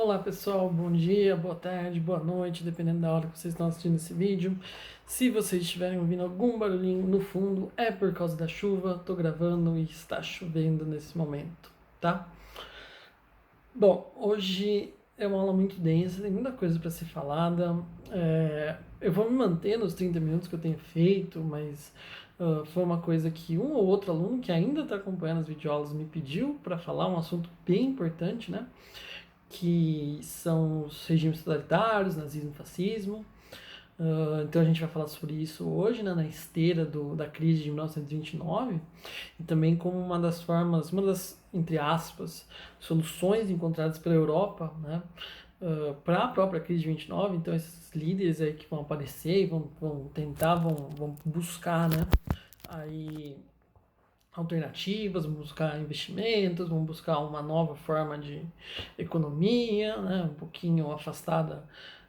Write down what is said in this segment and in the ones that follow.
Olá pessoal, bom dia, boa tarde, boa noite, dependendo da hora que vocês estão assistindo esse vídeo. Se vocês estiverem ouvindo algum barulhinho no fundo, é por causa da chuva, tô gravando e está chovendo nesse momento, tá? Bom, hoje é uma aula muito densa, tem muita coisa para ser falada. Eu vou me manter nos 30 minutos que eu tenho feito, mas foi uma coisa que um ou outro aluno que ainda está acompanhando as videoaulas me pediu para falar, um assunto bem importante, né? Que são os regimes totalitários, nazismo e fascismo. Então a gente vai falar sobre isso hoje, né, na esteira da crise de 1929, e também como uma das formas, uma das, entre aspas, soluções encontradas pela Europa, né, para a própria crise de 29. Então esses líderes aí que vão aparecer e vão tentar, vão buscar, né, aí alternativas, vão buscar investimentos, vão buscar uma nova forma de economia, né, um pouquinho afastada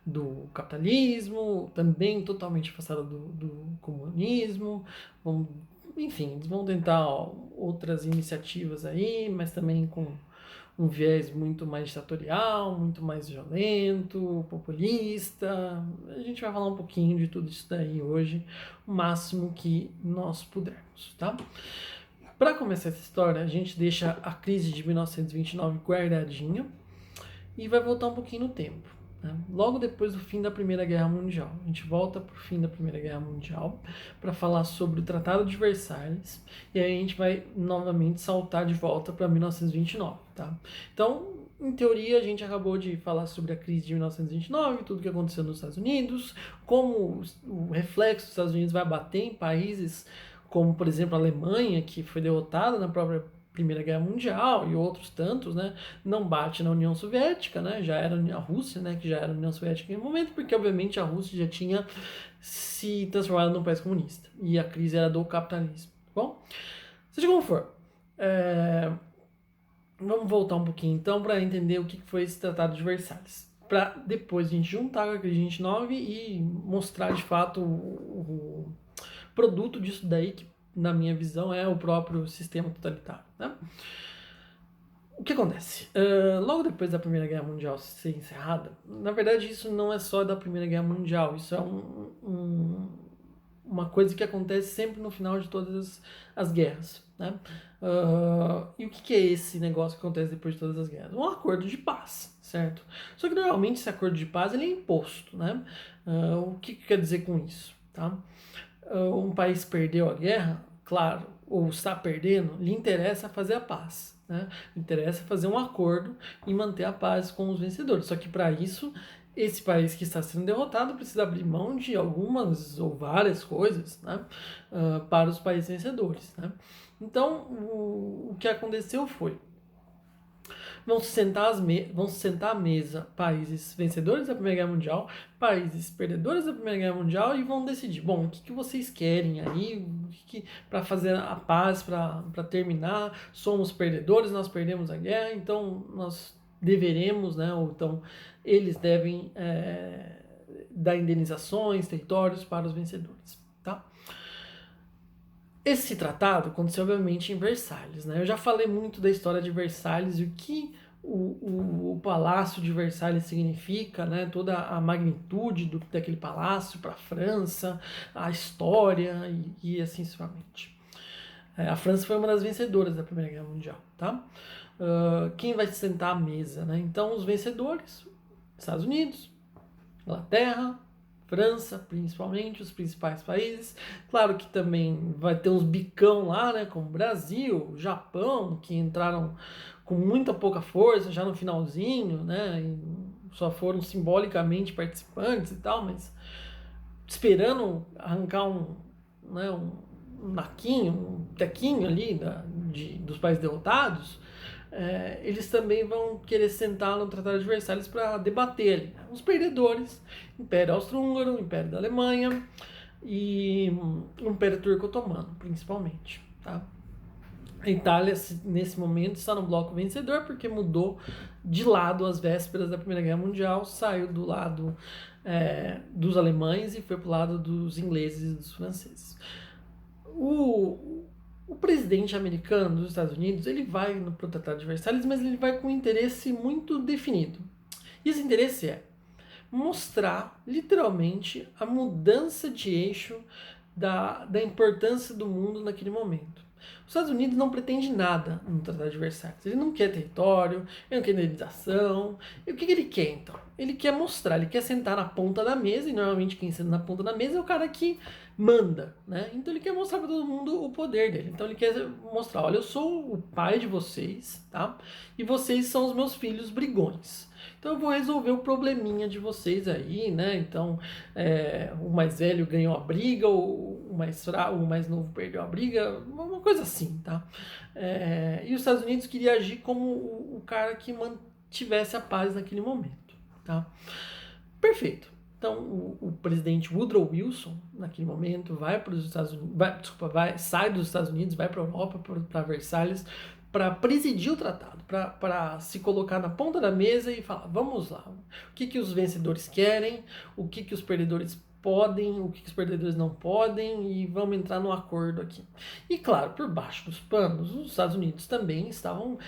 do capitalismo, também totalmente afastada do comunismo. Vão, enfim, eles vão tentar outras iniciativas aí, mas também com um viés muito mais ditatorial, muito mais violento, populista. A gente vai falar um pouquinho de tudo isso daí hoje, o máximo que nós pudermos, tá? Para começar essa história, a gente deixa a crise de 1929 guardadinha e vai voltar um pouquinho no tempo. Né? Logo depois do fim da Primeira Guerra Mundial. A gente volta para o fim da Primeira Guerra Mundial para falar sobre o Tratado de Versalhes, e aí a gente vai novamente saltar de volta para 1929. Tá? Então, em teoria, a gente acabou de falar sobre a crise de 1929, tudo que aconteceu nos Estados Unidos, como o reflexo dos Estados Unidos vai bater em países como, por exemplo, a Alemanha, que foi derrotada na própria Primeira Guerra Mundial, e outros tantos, né? Não bate na União Soviética, né? Já era a Rússia, né? Que já era a União Soviética em um momento, porque obviamente a Rússia já tinha se transformado num país comunista. E a crise era do capitalismo. Bom, seja como for. Vamos voltar um pouquinho então para entender o que foi esse Tratado de Versalhes. Para depois a gente juntar com a crise de 29 e mostrar de fato o produto disso daí, que na minha visão é o próprio sistema totalitário. Né? O que acontece? Logo depois da Primeira Guerra Mundial ser encerrada, na verdade isso não é só da Primeira Guerra Mundial, isso é uma coisa que acontece sempre no final de todas as guerras. Né? E o que é esse negócio que acontece depois de todas as guerras? Um acordo de paz, certo? Só que normalmente esse acordo de paz ele é imposto. Né? O que quer dizer com isso? Tá? Um país perdeu a guerra, claro, ou está perdendo, lhe interessa fazer a paz. Né? Interessa fazer um acordo e manter a paz com os vencedores. Só que para isso, esse país que está sendo derrotado precisa abrir mão de algumas ou várias coisas, né? Para os países vencedores. Né? Então, o que aconteceu foi: vão se sentar à mesa países vencedores da Primeira Guerra Mundial, países perdedores da Primeira Guerra Mundial, e vão decidir, bom, o que vocês querem aí para fazer a paz, para terminar. Somos perdedores, nós perdemos a guerra, então nós deveremos, né, ou então eles devem dar indenizações, territórios para os vencedores. Tá? Esse tratado aconteceu, obviamente, em Versalhes. Né? Eu já falei muito da história de Versalhes e o que o Palácio de Versalhes significa, né? Toda a magnitude daquele palácio para a França, a história e assim sucessivamente. A França foi uma das vencedoras da Primeira Guerra Mundial. Tá? Quem vai sentar à mesa? Né? Então, os vencedores: Estados Unidos, Inglaterra, França, principalmente, os principais países. Claro que também vai ter uns bicão lá, né, como Brasil, Japão, que entraram com muita pouca força já no finalzinho, né, e só foram simbolicamente participantes e tal, mas esperando arrancar né, um naquinho, um tequinho ali dos países derrotados. Eles também vão querer sentar no Tratado de Versalhes para debater ali, né? Os perdedores: Império Austro-Húngaro, Império da Alemanha e o Império Turco-Otomano, principalmente. Tá? A Itália, nesse momento, está no bloco vencedor porque mudou de lado às vésperas da Primeira Guerra Mundial, saiu do lado dos alemães e foi para o lado dos ingleses e dos franceses. O presidente americano dos Estados Unidos, ele vai no Tratado de Versalhes, mas ele vai com um interesse muito definido. E esse interesse é mostrar, literalmente, a mudança de eixo da importância do mundo naquele momento. Os Estados Unidos não pretende nada no Tratado de Versalhes. Ele não quer território, ele não quer indenização. E o que ele quer, então? Ele quer mostrar, ele quer sentar na ponta da mesa, e normalmente quem senta na ponta da mesa é o cara que manda, né? Então ele quer mostrar para todo mundo o poder dele. Então ele quer mostrar, olha, eu sou o pai de vocês, tá? E vocês são os meus filhos brigões. Então eu vou resolver o probleminha de vocês aí, né? Então o mais velho ganhou a briga, o mais novo perdeu a briga, uma coisa assim, tá? E os Estados Unidos queria agir como o cara que mantivesse a paz naquele momento, tá? Perfeito. Então o presidente Woodrow Wilson, naquele momento, vai para os Estados Unidos, sai dos Estados Unidos, vai para a Europa, para Versalhes, para presidir o tratado, para se colocar na ponta da mesa e falar, vamos lá, o que os vencedores querem, o que os perdedores podem, o que os perdedores não podem, e vamos entrar num acordo aqui. E claro, por baixo dos panos, os Estados Unidos também estavam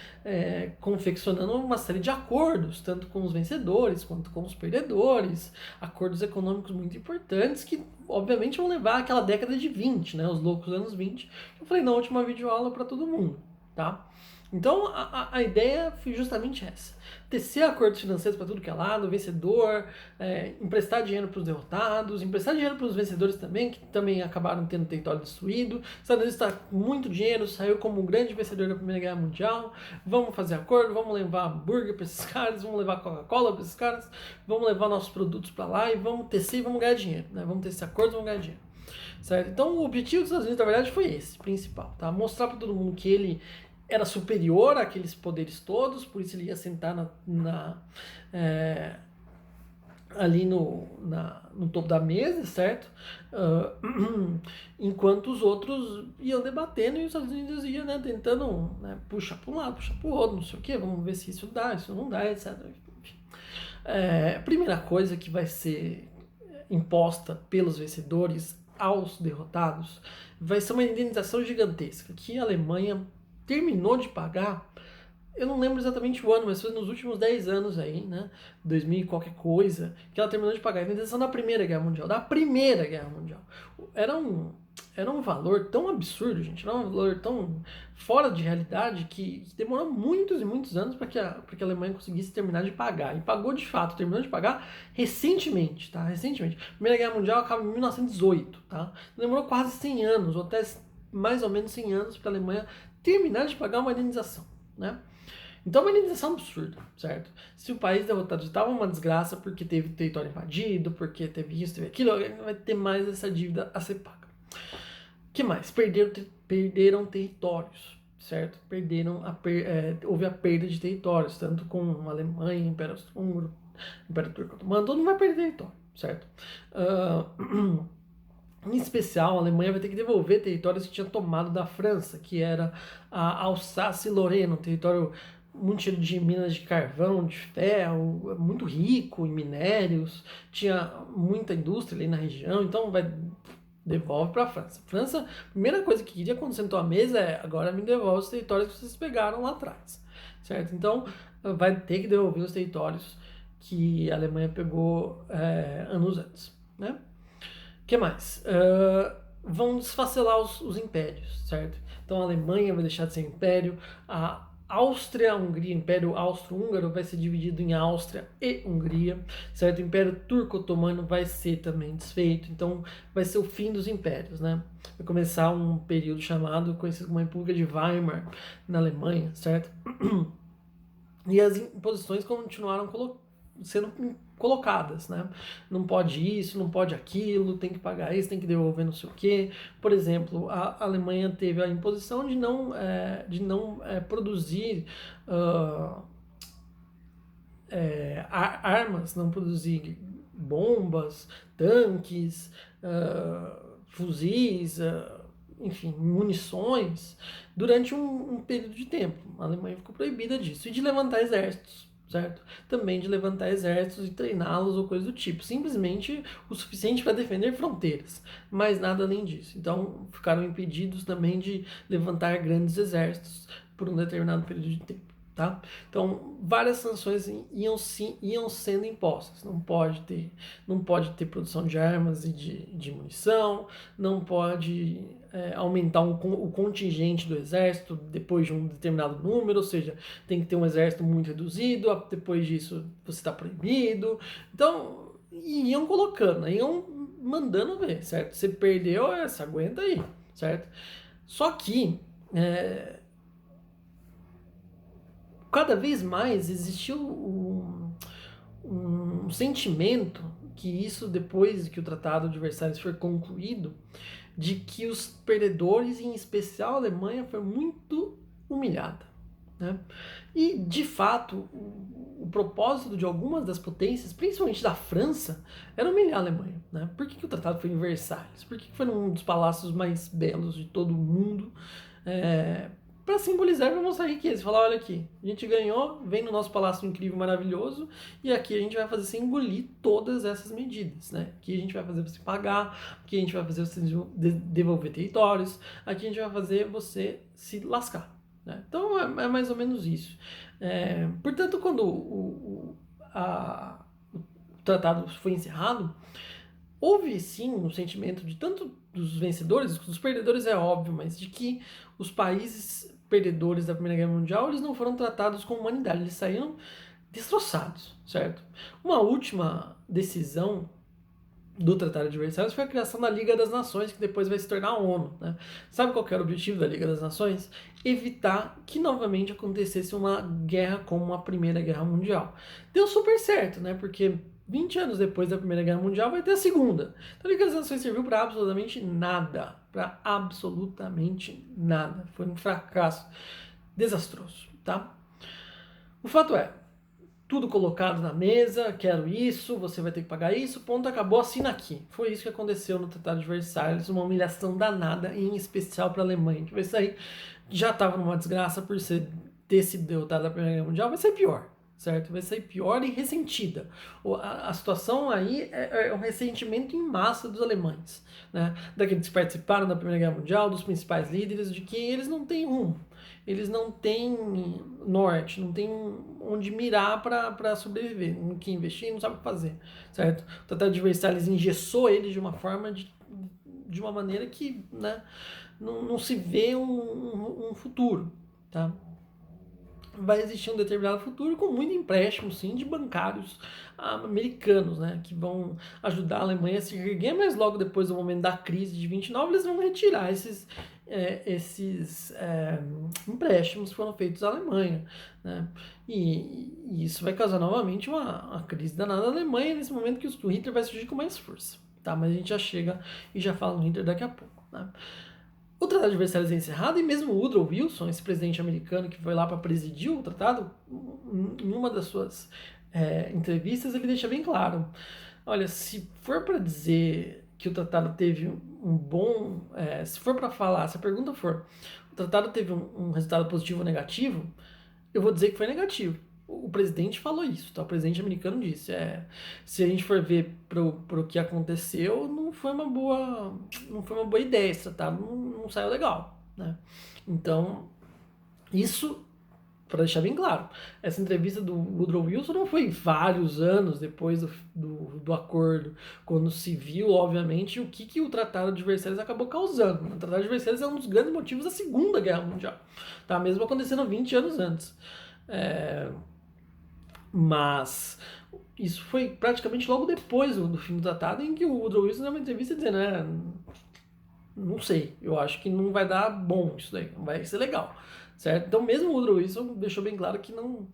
confeccionando uma série de acordos, tanto com os vencedores quanto com os perdedores, acordos econômicos muito importantes que obviamente vão levar àquela década de 20, né, os loucos anos 20, que eu falei na última videoaula para todo mundo, tá? Então a ideia foi justamente essa: tecer acordos financeiros para tudo que é lado, vencedor, emprestar dinheiro para os derrotados, emprestar dinheiro para os vencedores também, que também acabaram tendo território destruído. Os Estados Unidos está com muito dinheiro, saiu como um grande vencedor da Primeira Guerra Mundial. Vamos fazer acordo, vamos levar hambúrguer para esses caras, vamos levar Coca-Cola para esses caras, vamos levar nossos produtos para lá e vamos tecer e vamos ganhar dinheiro, né? Vamos tecer acordos e vamos ganhar dinheiro. Certo? Então o objetivo dos Estados Unidos, na verdade, foi esse, principal, tá? Mostrar para todo mundo que ele era superior àqueles poderes todos, por isso ele ia sentar ali no topo da mesa, certo? Enquanto os outros iam debatendo e os Estados Unidos iam, né, tentando, né, puxar para um lado, puxar para o outro, não sei o que, vamos ver se isso dá, isso não dá, etc. A primeira coisa que vai ser imposta pelos vencedores aos derrotados vai ser uma indenização gigantesca, que a Alemanha terminou de pagar, eu não lembro exatamente o ano, mas foi nos últimos 10 anos aí, né, 2000 e qualquer coisa, que ela terminou de pagar a indenização da Primeira Guerra Mundial, Era um valor tão absurdo, gente, era um valor tão fora de realidade que demorou muitos e muitos anos para que a Alemanha conseguisse terminar de pagar. E pagou de fato, terminou de pagar recentemente, tá? Recentemente. A Primeira Guerra Mundial acaba em 1918, tá? Demorou quase 100 anos, ou até mais ou menos 100 anos para a Alemanha terminar de pagar uma indenização, né? Então é uma indenização absurda, certo? Se o país derrotado estava uma desgraça porque teve território invadido, porque teve isso, teve aquilo, vai ter mais essa dívida a ser paga. O que mais? Perderam territórios, certo? Houve a perda de territórios, tanto com a Alemanha, Império Austro-Húngaro, Império Turco-Otomano, todo mundo vai perder território, certo? Em especial, a Alemanha vai ter que devolver territórios que tinha tomado da França, que era a Alsácia e Lorena, um território muito cheio de minas de carvão, de ferro, muito rico em minérios, tinha muita indústria ali na região, então devolve para a França. A França, a primeira coisa que queria quando sentou à mesa é: agora me devolve os territórios que vocês pegaram lá atrás, certo? Então vai ter que devolver os territórios que a Alemanha pegou anos antes, né? O que mais? Vão desfacelar os impérios, certo? Então a Alemanha vai deixar de ser império, a Áustria-Hungria, Império Austro-Húngaro, vai ser dividido em Áustria e Hungria, certo? O Império Turco-Otomano vai ser também desfeito, então vai ser o fim dos impérios, né? Vai começar um período conhecido como a República de Weimar, na Alemanha, certo? E as imposições continuaram sendo colocadas, né? Não pode isso, não pode aquilo, tem que pagar isso, tem que devolver não sei o quê. Por exemplo, a Alemanha teve a imposição de não produzir armas, não produzir bombas, tanques, fuzis, enfim, munições, durante um período de tempo. A Alemanha ficou proibida disso. E de levantar exércitos, certo? Também de levantar exércitos e treiná-los ou coisa do tipo. Simplesmente o suficiente para defender fronteiras, mas nada além disso. Então ficaram impedidos também de levantar grandes exércitos por um determinado período de tempo. Tá? Então, várias sanções iam sendo impostas. Não pode ter produção de armas e de munição, não pode aumentar o contingente do exército depois de um determinado número, ou seja, tem que ter um exército muito reduzido, depois disso você está proibido. Então, iam colocando, iam mandando ver, certo? Você perdeu, essa aguenta aí, certo? Só que cada vez mais existiu um sentimento que isso, depois que o Tratado de Versalhes foi concluído, de que os perdedores, em especial a Alemanha, foi muito humilhada. Né? E, de fato, o propósito de algumas das potências, principalmente da França, era humilhar a Alemanha. Né? Por que o tratado foi em Versalhes? Por que foi num dos palácios mais belos de todo o mundo? Para simbolizar, para mostrar a riqueza. Falar, olha aqui, a gente ganhou, vem no nosso palácio incrível, maravilhoso, e aqui a gente vai fazer você engolir todas essas medidas. Né? Aqui a gente vai fazer você pagar, aqui a gente vai fazer você devolver territórios, aqui a gente vai fazer você se lascar. Né? Então é mais ou menos isso. Portanto, quando o tratado foi encerrado, houve sim um sentimento de tanto dos vencedores, dos perdedores é óbvio, mas de que os países perdedores da Primeira Guerra Mundial, eles não foram tratados com humanidade, eles saíram destroçados, certo? Uma última decisão do Tratado de Versalhes foi a criação da Liga das Nações, que depois vai se tornar a ONU. Né? Sabe qual que era o objetivo da Liga das Nações? Evitar que novamente acontecesse uma guerra como a Primeira Guerra Mundial. Deu super certo, né? Porque 20 anos depois da Primeira Guerra Mundial vai ter a Segunda. Então a Liga das Nações serviu para absolutamente nada. Para absolutamente nada. Foi um fracasso desastroso, tá? O fato é, tudo colocado na mesa, quero isso, você vai ter que pagar isso, ponto, acabou, assina aqui. Foi isso que aconteceu no Tratado de Versalhes, uma humilhação danada, em especial para a Alemanha, que vai sair, já estava numa desgraça por ter sido derrotada na Primeira Guerra Mundial, vai ser pior, certo? Vai ser pior e ressentida. A situação aí é um ressentimento em massa dos alemães, né? Daqueles que participaram da Primeira Guerra Mundial, dos principais líderes, de que eles não têm rumo. Eles não têm norte, não têm onde mirar para sobreviver, no que investir, não sabe o que fazer, certo? O Tratado de Versalhes engessou eles de uma forma, de uma maneira que, né, não se vê um futuro, tá? Vai existir um determinado futuro com muito empréstimo, sim, de bancários americanos, né, que vão ajudar a Alemanha a se erguer, mas logo depois do momento da crise de 29, eles vão retirar esses empréstimos que foram feitos à Alemanha. Né, e isso vai causar novamente uma crise danada na Alemanha, nesse momento que o Hitler vai surgir com mais força. Tá? Mas a gente já chega e já fala no Hitler daqui a pouco. Né? O Tratado de Versalhes é encerrado e mesmo o Woodrow Wilson, esse presidente americano que foi lá para presidir o tratado, em uma das suas entrevistas, ele deixa bem claro: olha, se for para dizer que o tratado teve um bom. Se for para falar, se a pergunta for, o tratado teve um resultado positivo ou negativo, eu vou dizer que foi negativo. O presidente falou isso, tá? O presidente americano disse. Se a gente for ver pro que aconteceu, não foi uma boa ideia esse tratado, não saiu legal, né? Então, isso, para deixar bem claro, essa entrevista do Woodrow Wilson não foi vários anos depois do acordo, quando se viu, obviamente, o que o Tratado de Versalhes acabou causando. O Tratado de Versalhes é um dos grandes motivos da Segunda Guerra Mundial, tá? Mesmo acontecendo 20 anos antes. Mas isso foi praticamente logo depois do fim do tratado, em que o Woodrow Wilson deu uma entrevista dizendo, não sei, eu acho que não vai dar bom isso daí, não vai ser legal, certo? Então mesmo o Woodrow Wilson deixou bem claro que não,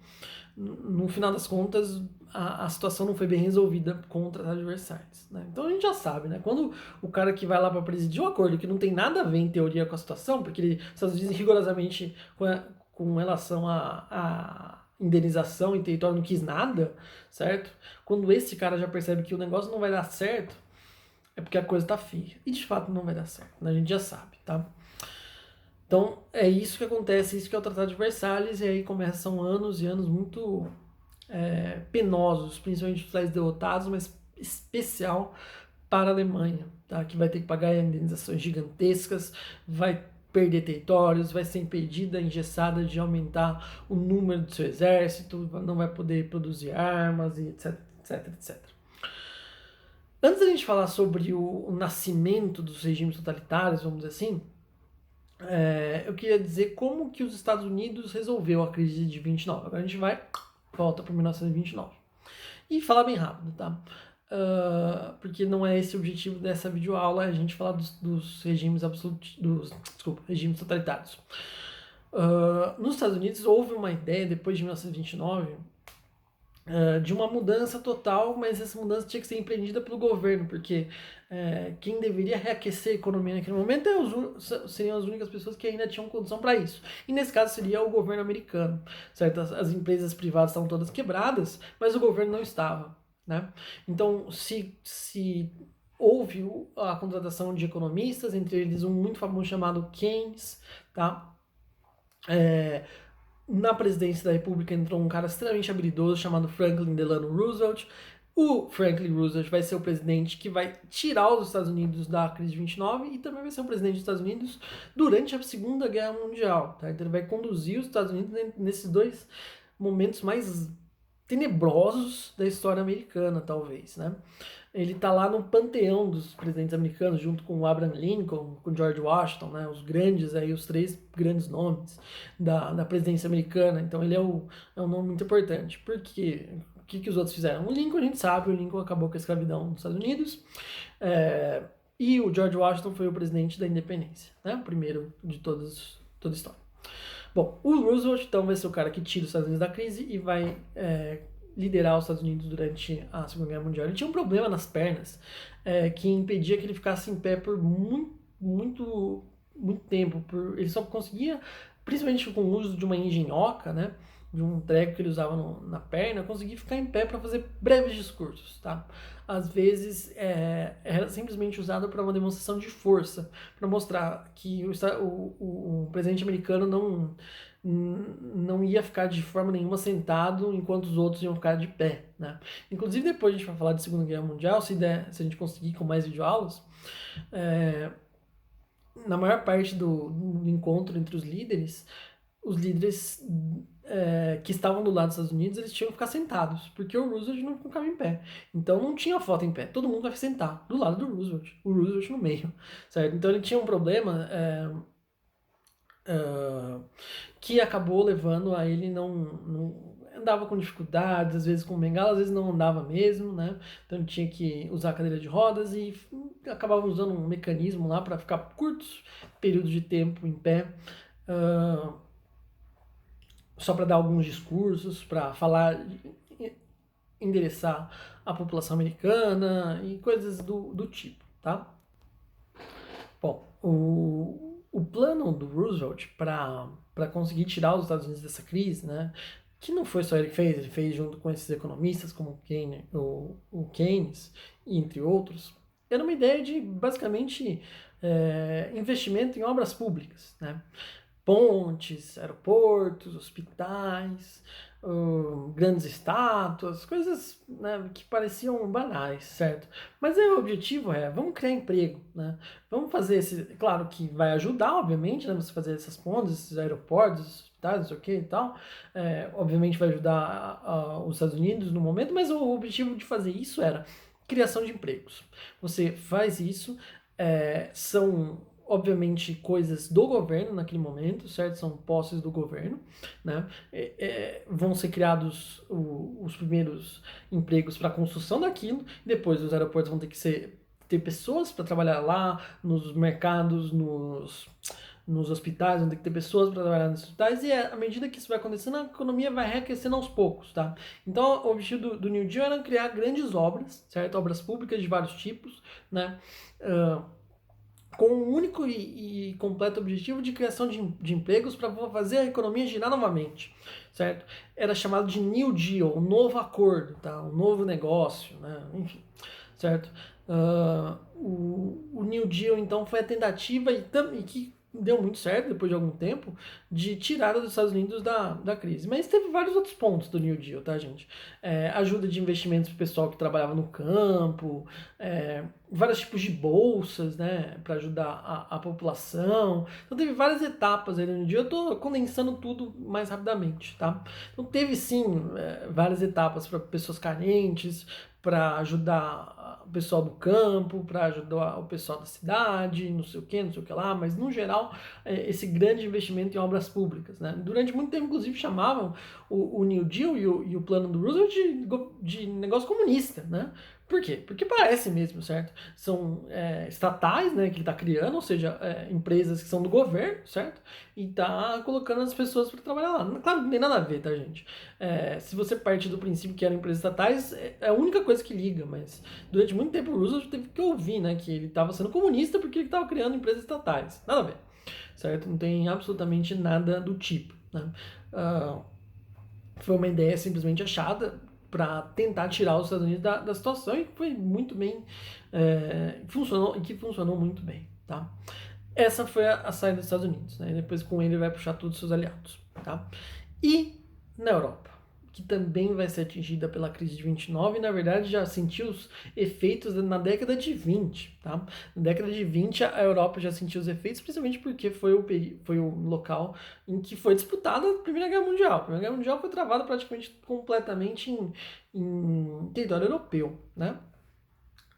no final das contas a situação não foi bem resolvida com o Tratado de Versalhes. Né? Então a gente já sabe, né? Quando o cara que vai lá para presidir um acordo que não tem nada a ver em teoria com a situação, porque eles dizem rigorosamente com relação a indenização e território não quis nada, certo? Quando esse cara já percebe que o negócio não vai dar certo, é porque a coisa tá feia. E de fato não vai dar certo, né? A gente já sabe, tá? Então é isso que acontece, isso que é o Tratado de Versalhes, e aí começam anos e anos muito penosos, principalmente os países derrotados, mas especial para a Alemanha, tá? Que vai ter que pagar indenizações gigantescas, vai perder territórios, vai ser impedida, engessada de aumentar o número do seu exército, não vai poder produzir armas, e etc, etc, etc. Antes da gente falar sobre o nascimento dos regimes totalitários, vamos dizer assim, eu queria dizer como que os Estados Unidos resolveu a crise de 29. Agora a gente volta para 1929. E falar bem rápido, tá? Porque não é esse o objetivo dessa videoaula, é a gente falar dos regimes regimes totalitários. Nos Estados Unidos houve uma ideia, depois de 1929, de uma mudança total, mas essa mudança tinha que ser empreendida pelo governo, porque quem deveria reaquecer a economia naquele momento seriam as únicas pessoas que ainda tinham condição para isso. E nesse caso seria o governo americano, certo? As empresas privadas estavam todas quebradas, mas o governo não estava, né? Então, se houve a contratação de economistas, entre eles um muito famoso chamado Keynes, tá? Na presidência da República entrou um cara extremamente habilidoso chamado Franklin Delano Roosevelt. O Franklin Roosevelt vai ser o presidente que vai tirar os Estados Unidos da crise de 29 e também vai ser o presidente dos Estados Unidos durante a Segunda Guerra Mundial. Tá? Então ele vai conduzir os Estados Unidos nesses dois momentos mais tenebrosos da história americana, talvez, né? Ele tá lá no panteão dos presidentes americanos, junto com o Abraham Lincoln, com George Washington, né? Os grandes aí, os três grandes nomes da presidência americana. Então ele é um nome muito importante. Por quê? O que os outros fizeram? O Lincoln, a gente sabe, o Lincoln acabou com a escravidão nos Estados Unidos. E o George Washington foi o presidente da independência, né? O primeiro de toda a história. Bom, o Roosevelt, então, vai ser o cara que tira os Estados Unidos da crise e vai liderar os Estados Unidos durante a Segunda Guerra Mundial. Ele tinha um problema nas pernas que impedia que ele ficasse em pé por muito tempo. Ele só conseguia, principalmente com o uso de uma engenhoca, né, de um treco que ele usava na perna, conseguir ficar em pé para fazer breves discursos, tá? Às vezes era simplesmente usado para uma demonstração de força, para mostrar que o presidente americano não ia ficar de forma nenhuma sentado enquanto os outros iam ficar de pé, né? Inclusive depois a gente vai falar de Segunda Guerra Mundial, se a gente conseguir com mais videoaulas, na maior parte do encontro entre os líderes que estavam do lado dos Estados Unidos, eles tinham que ficar sentados, porque o Roosevelt não ficava em pé. Então não tinha foto em pé, todo mundo vai sentar do lado do Roosevelt, o Roosevelt no meio, certo? Então ele tinha um problema que acabou levando a ele não andava com dificuldades, às vezes com bengala, às vezes não andava mesmo, né? Então ele tinha que usar cadeira de rodas e acabava usando um mecanismo lá para ficar curtos períodos de tempo em pé, só para dar alguns discursos, para falar, endereçar a população americana e coisas do tipo, tá? Bom, o plano do Roosevelt para conseguir tirar os Estados Unidos dessa crise, né, que não foi só ele fez junto com esses economistas como o Keynes, entre outros, era uma ideia de, basicamente, investimento em obras públicas, né? Pontes, aeroportos, hospitais, grandes estátuas, coisas, né, que pareciam banais, certo? Mas o objetivo vamos criar emprego, né? Vamos fazer claro que vai ajudar, obviamente, né, você fazer essas pontes, esses aeroportos, hospitais, não sei o que e tal, obviamente vai ajudar os Estados Unidos no momento, mas o objetivo de fazer isso era criação de empregos. Você faz isso, são obviamente coisas do governo naquele momento, certo? São posses do governo, né? Vão ser criados os primeiros empregos para a construção daquilo, depois os aeroportos vão ter que ter pessoas para trabalhar lá, nos mercados, nos hospitais, vão ter que ter pessoas para trabalhar nos hospitais, e à medida que isso vai acontecendo, a economia vai reaquecendo aos poucos, tá? Então, o objetivo do New Deal era criar grandes obras, certo? Obras públicas de vários tipos, né? Com um único e completo objetivo de criação de empregos para fazer a economia girar novamente, certo? Era chamado de New Deal, um novo acordo, tá? Um novo negócio, né? Enfim, certo? O New Deal, então, foi a tentativa e que deu muito certo depois de algum tempo de tirada dos Estados Unidos da crise. Mas teve vários outros pontos do New Deal, tá, gente? Ajuda de investimentos para o pessoal que trabalhava no campo, vários tipos de bolsas, né, para ajudar a população. Então teve várias etapas aí no New Deal. Eu tô condensando tudo mais rapidamente, tá? Então teve sim várias etapas para pessoas carentes, para ajudar o pessoal do campo, para ajudar o pessoal da cidade, não sei o que, não sei o que lá, mas no geral, esse grande investimento em obras públicas, né? Durante muito tempo, inclusive, chamavam o New Deal e o plano do Roosevelt de negócio comunista, né? Por quê? Porque parece mesmo, certo? São estatais, né, que ele está criando, ou seja, empresas que são do governo, certo? E tá colocando as pessoas para trabalhar lá. Claro, não tem nada a ver, tá, gente? Se você parte do princípio que eram empresas estatais, é a única coisa que liga, mas durante muito tempo o Roosevelt teve que ouvir, né, que ele estava sendo comunista porque ele estava criando empresas estatais. Nada a ver, certo? Não tem absolutamente nada do tipo, né? Foi uma ideia simplesmente achada para tentar tirar os Estados Unidos da situação e que foi muito bem, funcionou, e que funcionou muito bem, tá? Essa foi a saída dos Estados Unidos, né? E depois com ele vai puxar todos os seus aliados, tá? E na Europa, que também vai ser atingida pela crise de 29, e na verdade já sentiu os efeitos na década de 20, tá? Na década de 20 a Europa já sentiu os efeitos, principalmente porque foi o local em que foi disputada a Primeira Guerra Mundial. A Primeira Guerra Mundial foi travada praticamente completamente em território europeu, né?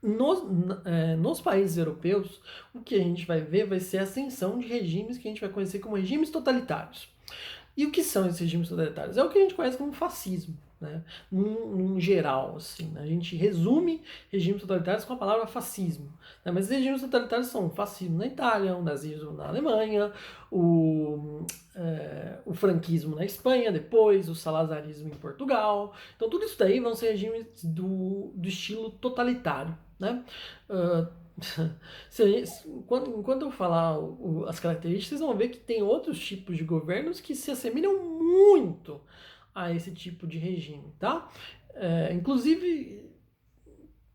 Nos países europeus, o que a gente vai ver vai ser a ascensão de regimes que a gente vai conhecer como regimes totalitários. E o que são esses regimes totalitários? É o que a gente conhece como fascismo, né? Num geral, assim, né? A gente resume regimes totalitários com a palavra fascismo, né? Mas esses regimes totalitários são o fascismo na Itália, o nazismo na Alemanha, o franquismo na Espanha, depois o salazarismo em Portugal. Então tudo isso daí vão ser regimes do estilo totalitário, né? Enquanto eu falar as características, vocês vão ver que tem outros tipos de governos que se assemelham muito a esse tipo de regime, tá? Inclusive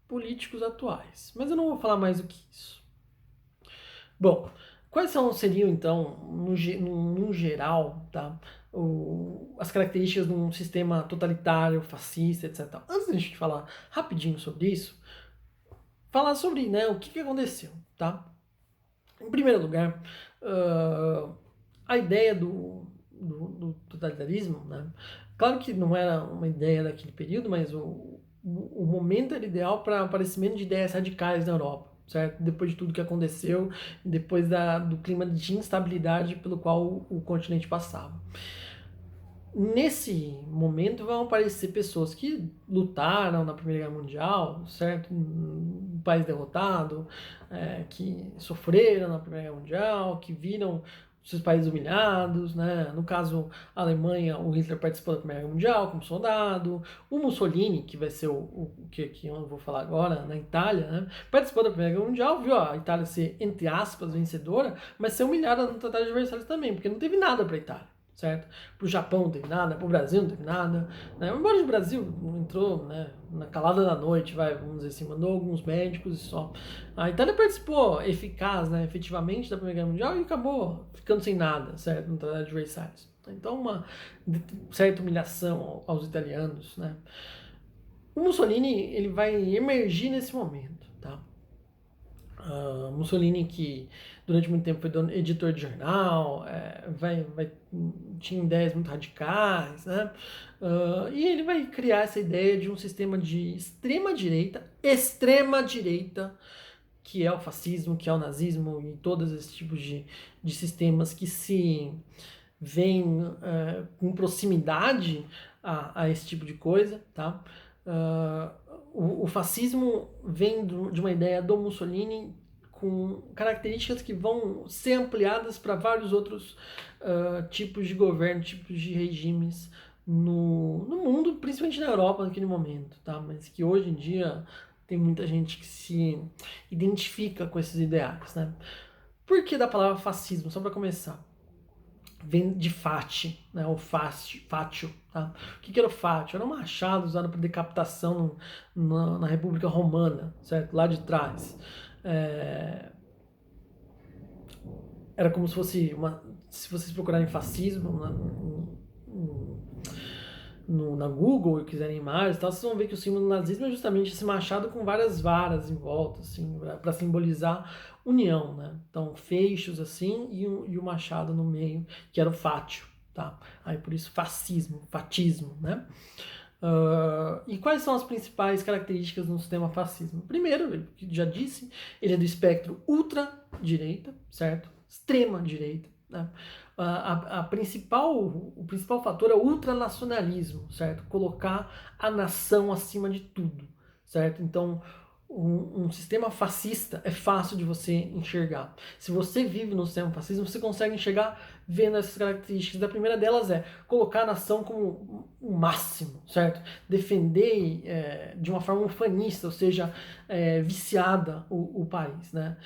políticos atuais. Mas eu não vou falar mais do que isso. Bom, seriam então, no geral, tá? As características de um sistema totalitário, fascista, etc. Antes da gente falar rapidinho sobre isso, falar sobre, né, o que aconteceu, tá? Em primeiro lugar, a ideia do totalitarismo, né? Claro que não era uma ideia daquele período, mas o momento era ideal para o aparecimento de ideias radicais na Europa, certo? Depois de tudo que aconteceu, depois do clima de instabilidade pelo qual o continente passava. Nesse momento vão aparecer pessoas que lutaram na Primeira Guerra Mundial, certo? Um país derrotado, que sofreram na Primeira Guerra Mundial, que viram seus países humilhados, né? No caso, a Alemanha, o Hitler participou da Primeira Guerra Mundial como soldado, o Mussolini, que vai ser o que eu vou falar agora, na Itália, né? Participou da Primeira Guerra Mundial, viu a Itália ser, entre aspas, vencedora, mas ser humilhada no Tratado de Versalhes também, porque não teve nada para a Itália. Certo? Para o Japão não teve nada, para o Brasil não teve nada, né? Embora o Brasil entrou, né, na calada da noite, vamos dizer assim, mandou alguns médicos e só. A Itália participou eficaz, né, efetivamente da Primeira Guerra Mundial e acabou ficando sem nada, certo? No Tratado de Versalhes. Então uma certa humilhação aos italianos, né? O Mussolini ele vai emergir nesse momento, tá? Mussolini, que durante muito tempo foi editor de jornal, tinha ideias muito radicais, né? E ele vai criar essa ideia de um sistema de extrema direita, que é o fascismo, que é o nazismo e todos esses tipos de sistemas que se veem com proximidade a esse tipo de coisa, tá? O fascismo vem de uma ideia do Mussolini com características que vão ser ampliadas para vários outros tipos de governo, tipos de regimes no mundo, principalmente na Europa naquele momento, tá? Mas que hoje em dia tem muita gente que se identifica com esses ideais, né? Por que da palavra fascismo? Só para começar. Vem de fati, né? O fátio, tá? O que era o fátio? Era um machado usado para decapitação na República Romana, certo? Lá de trás. era como se fosse se vocês procurarem fascismo na Google e quiserem imagens e tal, vocês vão ver que o símbolo do nazismo é justamente esse machado com várias varas em volta, assim, para simbolizar união, né? Então, feixes assim e o machado no meio, que era o fátio, tá? Aí por isso fascismo, fatismo, né? E quais são as principais características do sistema fascismo? Primeiro, eu já disse, ele é do espectro ultra-direita, certo? Extrema-direita, né? O principal fator é o ultranacionalismo, certo? Colocar a nação acima de tudo, certo? Então, um sistema fascista é fácil de você enxergar. Se você vive no sistema fascista, você consegue enxergar vendo essas características. A primeira delas é colocar a nação como o máximo, certo? Defender de uma forma ufanista, ou seja, viciada o país, né?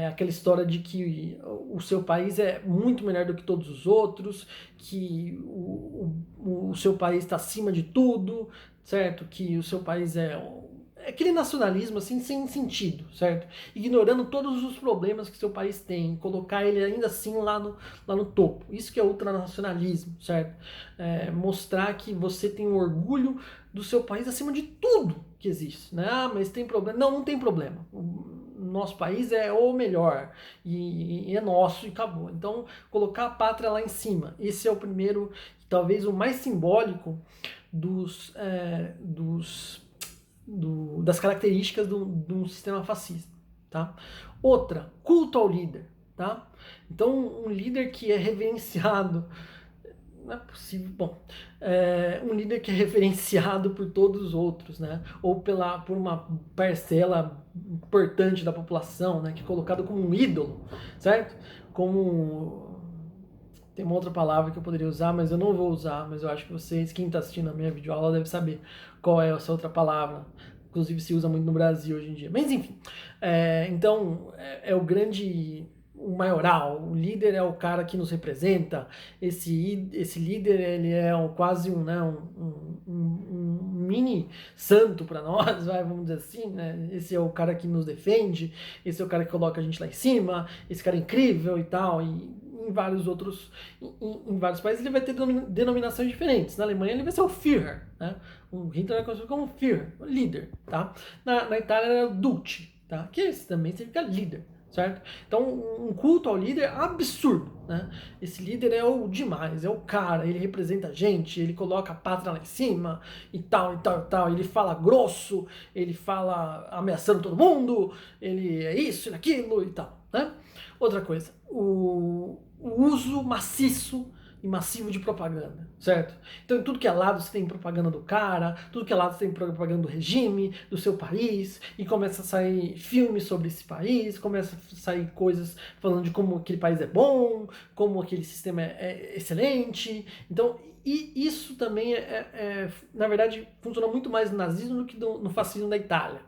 Aquela história de que o seu país é muito melhor do que todos os outros, que o seu país está acima de tudo, certo? Que o seu país é aquele nacionalismo assim sem sentido, certo? Ignorando todos os problemas que seu país tem, colocar ele ainda assim lá no topo. Isso que é ultranacionalismo, certo? Mostrar que você tem um orgulho do seu país acima de tudo que existe, né? Ah, mas tem problema. Não tem problema. O nosso país é o melhor e é nosso e acabou. Então, colocar a pátria lá em cima. Esse é o primeiro, talvez o mais simbólico das características de um sistema fascista, tá? Outra, culto ao líder, tá? Então, um líder que é reverenciado, não é possível, bom, um líder que é reverenciado por todos os outros, né? Ou por uma parcela importante da população, né? Que é colocado como um ídolo, certo? Tem uma outra palavra que eu poderia usar, mas eu não vou usar, mas eu acho que vocês, quem está assistindo a minha videoaula, deve saber qual é essa outra palavra. Inclusive se usa muito no Brasil hoje em dia. Mas enfim, então é o maioral, o líder é o cara que nos representa, esse líder ele é quase um mini santo para nós, vamos dizer assim, né? Esse é o cara que nos defende, esse é o cara que coloca a gente lá em cima, esse cara é incrível e tal, e em vários países ele vai ter denominações diferentes. Na Alemanha ele vai ser o Führer, né? O Hitler é conhecido como Führer, o líder, tá? Na Itália era o Duce, tá? Que esse também significa líder, certo? Então um culto ao líder é absurdo, né? Esse líder é o demais, é o cara, ele representa a gente, ele coloca a pátria lá em cima e tal, e tal, e tal. Ele fala grosso, ele fala ameaçando todo mundo, ele é isso e aquilo e tal, né? Outra coisa, o uso maciço e massivo de propaganda, certo? Então, em tudo que é lado você tem propaganda do cara, tudo que é lado você tem propaganda do regime, do seu país, e começa a sair filmes sobre esse país, começa a sair coisas falando de como aquele país é bom, como aquele sistema é excelente. Então, e isso também na verdade, funciona muito mais no nazismo do que no fascismo da Itália.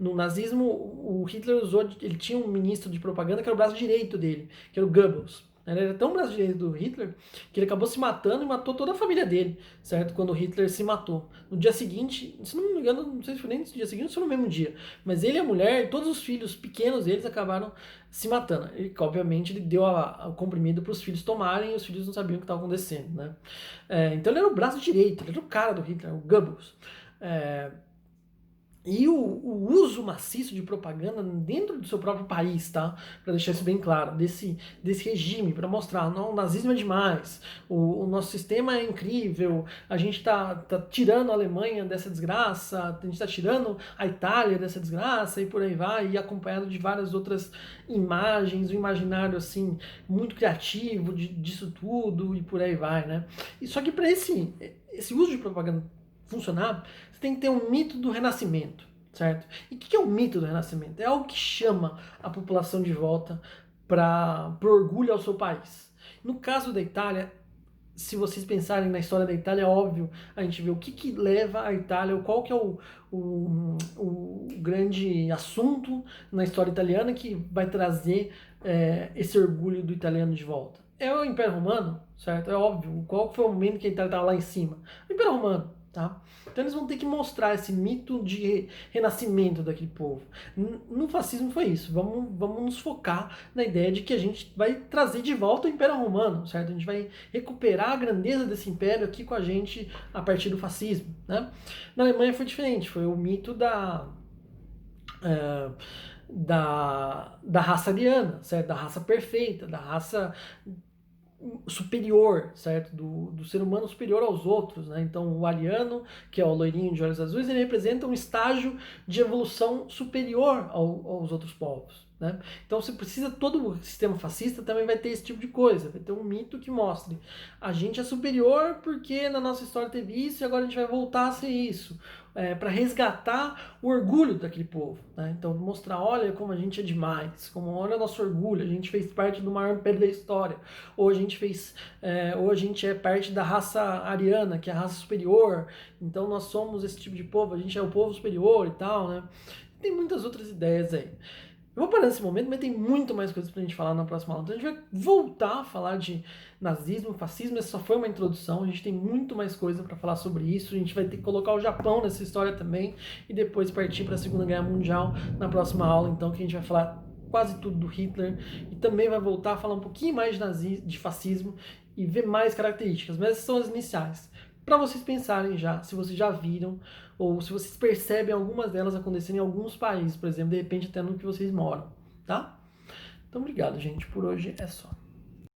No nazismo, o Hitler ele tinha um ministro de propaganda que era o braço direito dele, que era o Goebbels. Ele era tão braço direito do Hitler que ele acabou se matando e matou toda a família dele, certo? Quando o Hitler se matou. No dia seguinte, se não me engano, não sei se foi nem no dia seguinte ou se foi no mesmo dia, mas ele, a mulher e todos os filhos pequenos deles acabaram se matando. E, obviamente, ele deu o comprimido para os filhos tomarem e os filhos não sabiam o que estava acontecendo, né? Então ele era o braço direito, ele era o cara do Hitler, o Goebbels. E o uso maciço de propaganda dentro do seu próprio país, tá? Para deixar isso bem claro, desse regime, para mostrar, não, o nazismo é demais, o nosso sistema é incrível, a gente tá tirando a Alemanha dessa desgraça, a gente tá tirando a Itália dessa desgraça e por aí vai, e acompanhado de várias outras imagens, um imaginário assim, muito criativo disso tudo e por aí vai, né? E só que para esse uso de propaganda funcionar, você tem que ter um mito do renascimento, certo? E o que é o mito do renascimento? É algo que chama a população de volta para o orgulho ao seu país. No caso da Itália, se vocês pensarem na história da Itália, é óbvio a gente vê o que leva a Itália, qual que é o grande assunto na história italiana que vai trazer esse orgulho do italiano de volta. É o Império Romano, certo? É óbvio. Qual foi o momento que a Itália estava lá em cima? O Império Romano. Tá? Então eles vão ter que mostrar esse mito de renascimento daquele povo. No fascismo foi isso. Vamos nos focar na ideia de que a gente vai trazer de volta o Império Romano, certo? A gente vai recuperar a grandeza desse império aqui com a gente a partir do fascismo, né? Na Alemanha foi diferente. Foi o mito da raça ariana, certo? Da raça perfeita, da raça superior, certo? Do ser humano superior aos outros, né? Então, o ariano, que é o loirinho de olhos azuis, ele representa um estágio de evolução superior aos outros povos, né? Então, você precisa, todo o sistema fascista também vai ter esse tipo de coisa, vai ter um mito que mostre a gente é superior porque na nossa história teve isso e agora a gente vai voltar a ser isso. Para resgatar o orgulho daquele povo, né? Então mostrar, olha como a gente é demais, como olha o nosso orgulho, a gente fez parte do maior império da história, ou a gente ou a gente é parte da raça ariana, que é a raça superior, então nós somos esse tipo de povo, a gente é o povo superior e tal, né? Tem muitas outras ideias aí. Eu vou parar nesse momento, mas tem muito mais coisas pra gente falar na próxima aula. Então a gente vai voltar a falar de nazismo, fascismo, essa só foi uma introdução, a gente tem muito mais coisa para falar sobre isso, a gente vai ter que colocar o Japão nessa história também, e depois partir para a Segunda Guerra Mundial na próxima aula, então, que a gente vai falar quase tudo do Hitler, e também vai voltar a falar um pouquinho mais de fascismo, e ver mais características, mas essas são as iniciais. Para vocês pensarem já, se vocês já viram, ou se vocês percebem algumas delas acontecendo em alguns países, por exemplo, de repente até no que vocês moram, tá? Então, obrigado, gente. Por hoje é só.